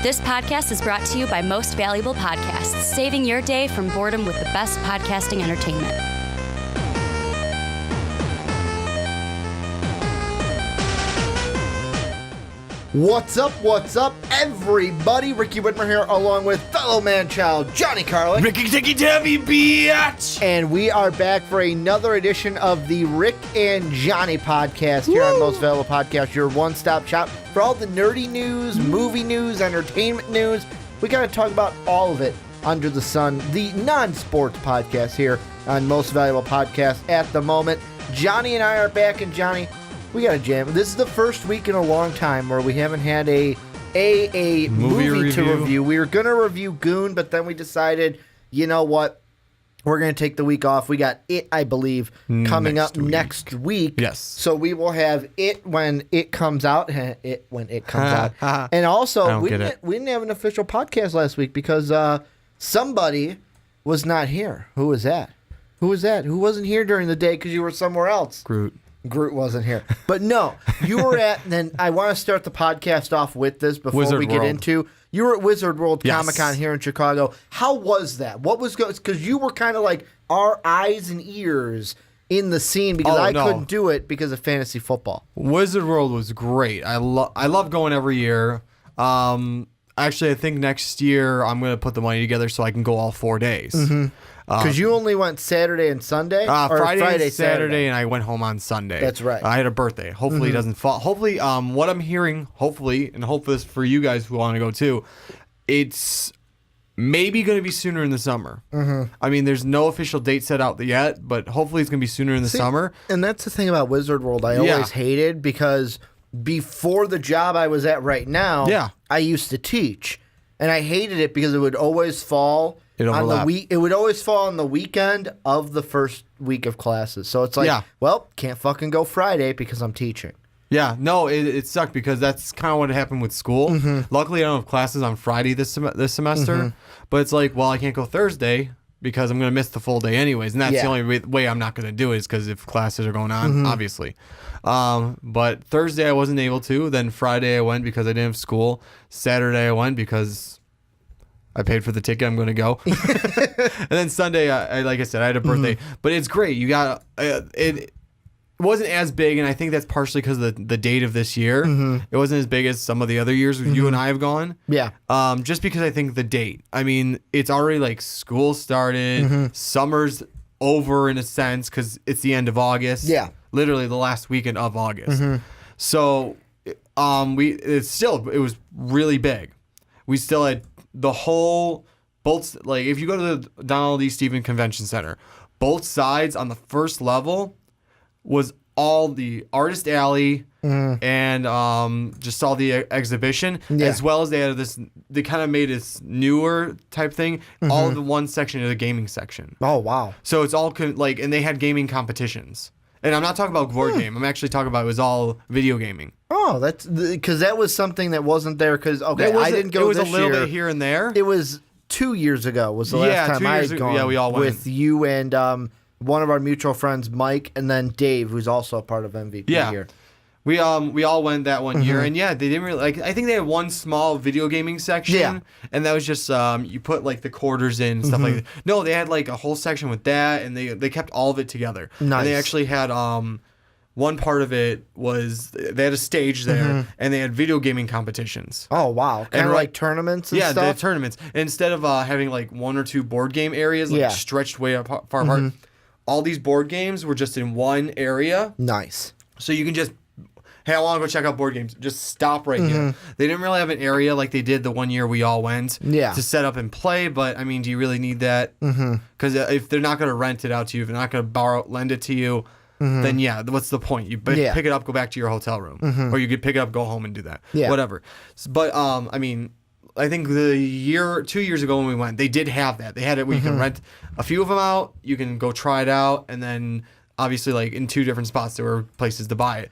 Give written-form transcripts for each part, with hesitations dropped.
This podcast is brought to you by Most Valuable Podcasts, saving your day from boredom with the best podcasting entertainment. What's up, everybody? Ricky Widmer here, along with fellow man-child Johnny Karlic. Ricky Ticky Tabby, bitch! And we are back for another edition of the Rick and Johnny podcast here on Most Valuable Podcast, your one-stop shop for all the nerdy news, movie news, entertainment news. We got to talk about all of it under the sun. The non-sports podcast here on Most Valuable Podcast at the moment. Johnny and I are back, and Johnny, we got to jam. This is the first week in a long time where we haven't had a movie to review. We were going to review Goon, but then we decided, you know what? We're going to take the week off. We got It, I believe, coming up next week. Yes. So we will have It when it comes out. And also, we didn't have an official podcast last week because somebody was not here. Who was that? Who wasn't here during the day because you were somewhere else? Groot wasn't here. But no, you were at, and then I want to start the podcast off with this before we get into, you were at Wizard World Comic-Con here in Chicago. How was that? What was going, because you were kind of like our eyes and ears in the scene because I couldn't do it because of fantasy football. Wizard World was great. I love going every year. Actually, I think next year I'm going to put the money together so I can go all 4 days. Mm-hmm. Because you only went Saturday and Sunday? Friday, Saturday, and I went home on Sunday. That's right. I had a birthday. Hopefully it doesn't fall. Hopefully, what I'm hearing, and hope this for you guys who want to go too, it's maybe going to be sooner in the summer. Mm-hmm. I mean, there's no official date set out yet, but hopefully it's going to be sooner in the summer. And that's the thing about Wizard World I always hated, because before the job I was at right now, I used to teach. And I hated it because it would always fall on the week. It would always fall on the weekend of the first week of classes. So it's like, well, can't fucking go Friday because I'm teaching. Yeah, no, it sucked because that's kind of what happened with school. Mm-hmm. Luckily, I don't have classes on Friday this semester, but it's like, well, I can't go Thursday because I'm going to miss the full day anyways. And that's the only way I'm not going to do it is because if classes are going on, obviously. But Thursday I wasn't able to. Then Friday I went because I didn't have school. Saturday I went because I paid for the ticket. I'm going to go. And then Sunday, like I said, I had a birthday. But it's great. You got it wasn't as big, and I think that's partially because of the date of this year. It wasn't as big as some of the other years you and I have gone. Yeah. Just because I think the date. I mean, it's already like school started. Summer's over in a sense because it's the end of August. Yeah. Literally the last weekend of August. So it was really big. We still had the whole if you go to the Donald E. Stevens Convention Center, both sides on the first level was all the artist alley and just all the exhibition, as well as they kind of made this newer type thing, all of the one section of the gaming section. Oh, wow. So it's all and they had gaming competitions. And I'm not talking about board game. I'm actually talking about it was all video gaming. Oh, that's because that was something that wasn't there. Because I didn't go. It was a little bit here and there. It was 2 years ago. Was the last time I had gone? Yeah, we all went with you and one of our mutual friends, Mike, and then Dave, who's also a part of MVP here. We all went that one year, and they didn't really I think they had one small video gaming section, and that was just you put like the quarters in and stuff like that. No, they had like a whole section with that, and they kept all of it together. Nice. And they actually had one part of it was they had a stage there, and they had video gaming competitions. Oh wow! Kind of like tournaments and stuff. Yeah, they had tournaments. And instead of having like one or two board game areas stretched way far apart, all these board games were just in one area. Nice. So you can just, hey, I want to go check out board games. Just stop right here. They didn't really have an area like they did the one year we all went to set up and play. But, I mean, do you really need that? Because if they're not going to rent it out to you, if they're not going to lend it to you, then, what's the point? You pick it up, go back to your hotel room. Or you could pick it up, go home and do that. Yeah. Whatever. But, I mean, I think 2 years ago when we went, they did have that. They had it where you can rent a few of them out, you can go try it out, and then obviously like in two different spots there were places to buy it.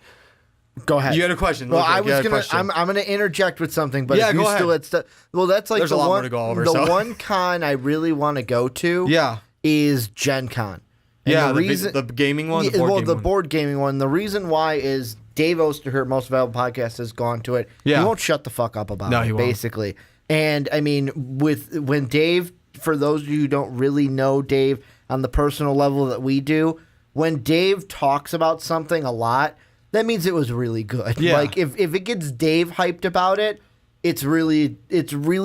Go ahead. You had a question. Well, I'm gonna interject with something, but if you still had that's like there's a lot more to go over. The one con I really want to go to is Gen Con. And the gaming one? The board gaming one. The reason why is Dave Osterhurt, Most Valuable Podcast, has gone to it. Yeah. He won't shut the fuck up about it, basically. And I mean, when Dave, for those of you who don't really know Dave on the personal level that we do, when Dave talks about something a lot, that means it was really good. Yeah. Like if it gets Dave hyped about it, it's really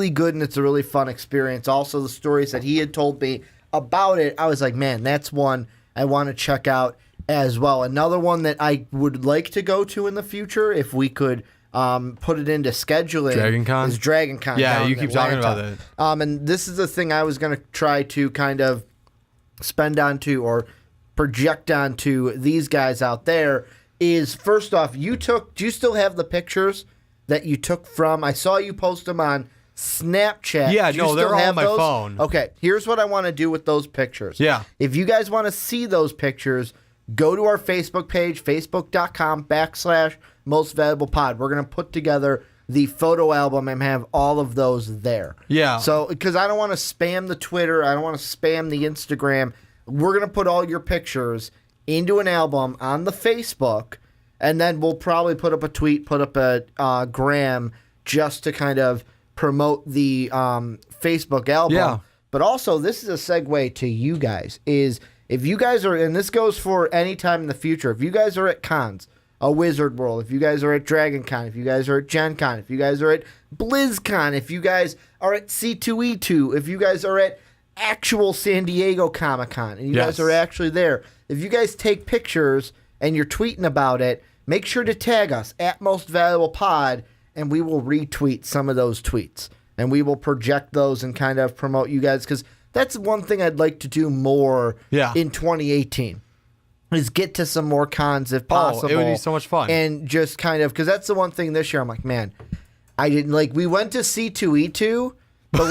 good and it's a really fun experience. Also, the stories that he had told me about it, I was like, man, that's one I want to check out as well. Another one that I would like to go to in the future, if we could put it into scheduling, Dragon Con? is Dragon Con. Yeah, down you in keep talking Atlanta. about it. And this is the thing I was going to try to kind of spend onto or project onto these guys out there is, first off, do you still have the pictures that you took from, I saw you post them on Snapchat. Yeah, Do you no, still they're all have on my those? phone. Okay, here's what I want to do with those pictures. Yeah. If you guys want to see those pictures, go to our Facebook page, facebook.com/mostvaluablepod. We're going to put together the photo album and have all of those there. Yeah. So, because I don't want to spam the Twitter, I don't want to spam the Instagram. We're going to put all your pictures into an album on the Facebook, and then we'll probably put up a tweet, put up a gram, just to kind of promote the Facebook album. Yeah. But also, this is a segue to you guys, is if you guys are, and this goes for any time in the future, if you guys are at cons, a Wizard World, if you guys are at Dragon Con, if you guys are at Gen Con, if you guys are at BlizzCon, if you guys are at C2E2, if you guys are at actual San Diego Comic-Con, and you guys are actually there, if you guys take pictures and you're tweeting about it, make sure to tag us at Most Valuable Pod, and we will retweet some of those tweets. And we will project those and kind of promote you guys, because that's one thing I'd like to do more in 2018. Is get to some more cons if possible. Oh, it would be so much fun. And just kind of, because that's the one thing this year I'm like, man, I didn't like, we went to C2E2, but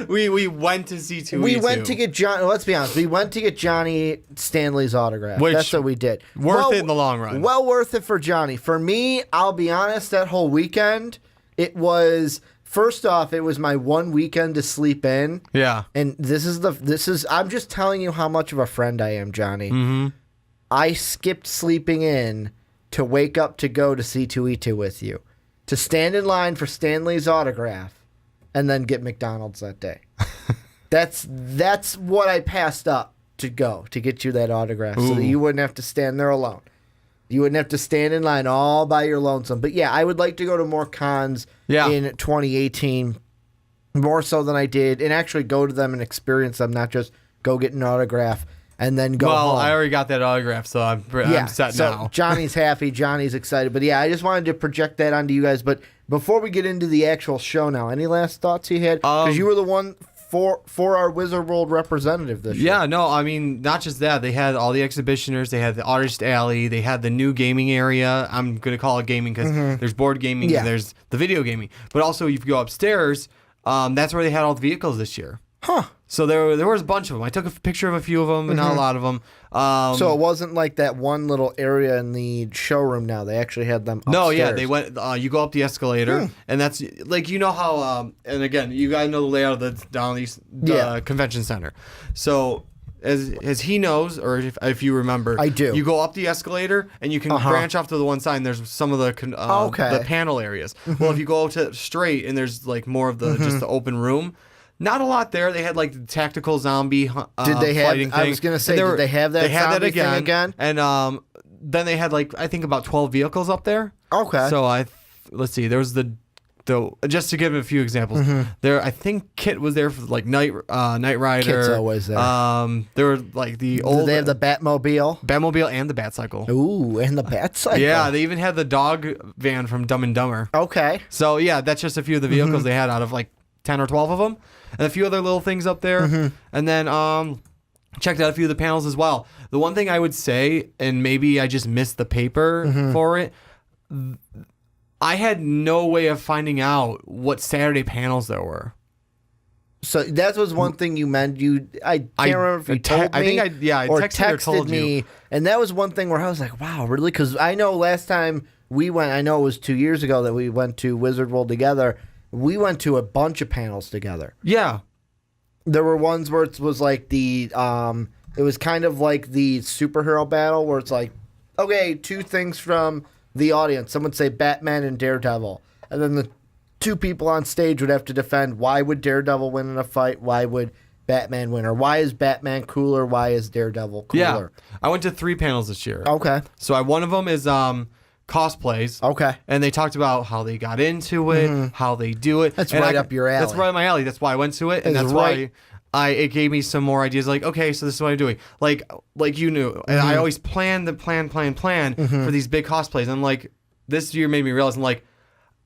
we went to C2E2. We went to get John. Let's be honest. We went to get Johnny Stanley's autograph. That's what we did. Worth it in the long run. Well worth it for Johnny. For me, I'll be honest. That whole weekend, it was. First off, it was my one weekend to sleep in. Yeah. And this is. I'm just telling you how much of a friend I am, Johnny. Mm-hmm. I skipped sleeping in to wake up to go to C2E2 with you, to stand in line for Stanley's autograph, and then get McDonald's that day. That's what I passed up to get you that autograph, so that you wouldn't have to stand there alone. You wouldn't have to stand in line all by your lonesome. But yeah, I would like to go to more cons in 2018, more so than I did, and actually go to them and experience them, not just go get an autograph and then go home. Well, I already got that autograph, so I'm set now. Johnny's happy. Johnny's excited. But yeah, I just wanted to project that onto you guys. But before we get into the actual show now, any last thoughts you had? Because you were the one for our Wizard World representative this year. Yeah, no, I mean, not just that. They had all the exhibitioners. They had the Artist Alley. They had the new gaming area. I'm going to call it gaming because there's board gaming and there's the video gaming. But also, if you go upstairs, that's where they had all the vehicles this year. Huh. So there was a bunch of them. I took a picture of a few of them, but not a lot of them. So it wasn't like that one little area in the showroom now. They actually had them upstairs. No, yeah, they went. You go up the escalator, and that's like, you know how. And again, you guys know the layout of the convention center. So as he knows, or if you remember, I do. You go up the escalator, and you can branch off to the one side. And there's some of the panel areas. Well, if you go to straight, and there's like more of the just the open room. Not a lot there. They had like the tactical zombie did they have, fighting thing. I was going to say, did they have that zombie thing again? And then they had like, I think about 12 vehicles up there. Okay. So let's see. There was the just to give a few examples. There, I think Kit was there for like Night Rider. Kit's always there. There were like the old. Did they have the Batmobile and the Batcycle. Ooh, and the Batcycle. Yeah, they even had the dog van from Dumb and Dumber. Okay. So yeah, that's just a few of the vehicles they had out of like 10 or 12 of them, and a few other little things up there. And then checked out a few of the panels as well. The one thing I would say, and maybe I just missed the paper for it, I had no way of finding out what Saturday panels there were. So that was one thing you meant. I can't remember if you told me. I think I texted or told me, you. And that was one thing where I was like, wow, really? Because I know last time we went, I know it was 2 years ago that we went to Wizard World together. We went to a bunch of panels together. Yeah. There were ones where it was like it was kind of like the superhero battle where it's like, okay, two things from the audience. Some would say Batman and Daredevil. And then the two people on stage would have to defend why would Daredevil win in a fight, why would Batman win, or why is Batman cooler, why is Daredevil cooler? Yeah. I went to 3 panels this year. Okay. So one of them is cosplays. Okay. And they talked about how they got into it, how they do it. That's and right up your alley. That's right up my alley. That's why I went to it, and It's that's right. why it gave me some more ideas. Like, okay, so this is what I'm doing. Like you knew, and I always plan for these big cosplays. I'm like, this year made me realize, I'm like,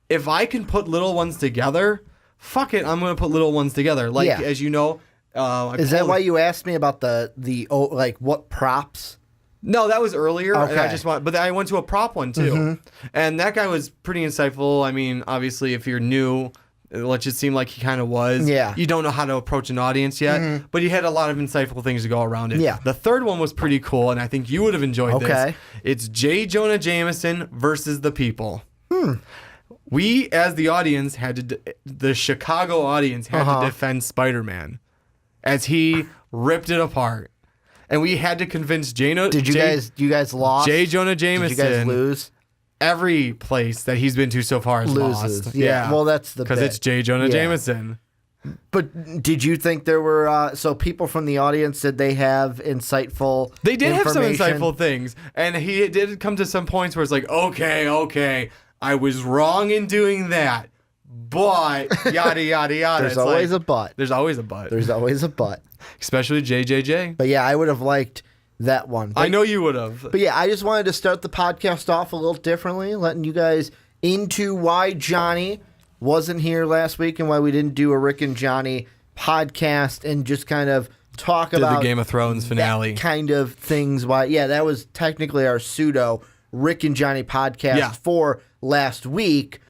if I can put little ones together, fuck it, I'm gonna put little ones together. Like, as you know, is that why you asked me about the like what props? No, that was earlier. Okay. And but I went to a prop one too, and that guy was pretty insightful. I mean, obviously, if you're new, it just seemed like he kind of was. Yeah. You don't know how to approach an audience yet, but he had a lot of insightful things to go around it. Yeah. The third one was pretty cool, and I think you would have enjoyed this. Okay. It's J. Jonah Jameson versus the people. We, as the audience, the Chicago audience had to defend Spider-Man as he ripped it apart. And we had to convince you guys lost? J. Jonah Jameson. Did you guys lose? Every place that he's been to so far is Loses. lost. Yeah. Well, that's the because it's J. Jonah Jameson. But did you think there were so people from the audience? Did they have insightful? They did have some information? insightful things, and he did come to some points where it's like, okay, I was wrong in doing that, but yada yada yada. There's always a but. There's always a but. There's always a but. Especially JJJ. But yeah, I would have liked that one. But, I know you would have. But yeah, I just wanted to start the podcast off a little differently, letting you guys into why Johnny wasn't here last week and why we didn't do a Rick and Johnny podcast, and just kind of talk about the Game of Thrones finale kind of things. Why? Yeah, that was technically our pseudo Rick and Johnny podcast for last week.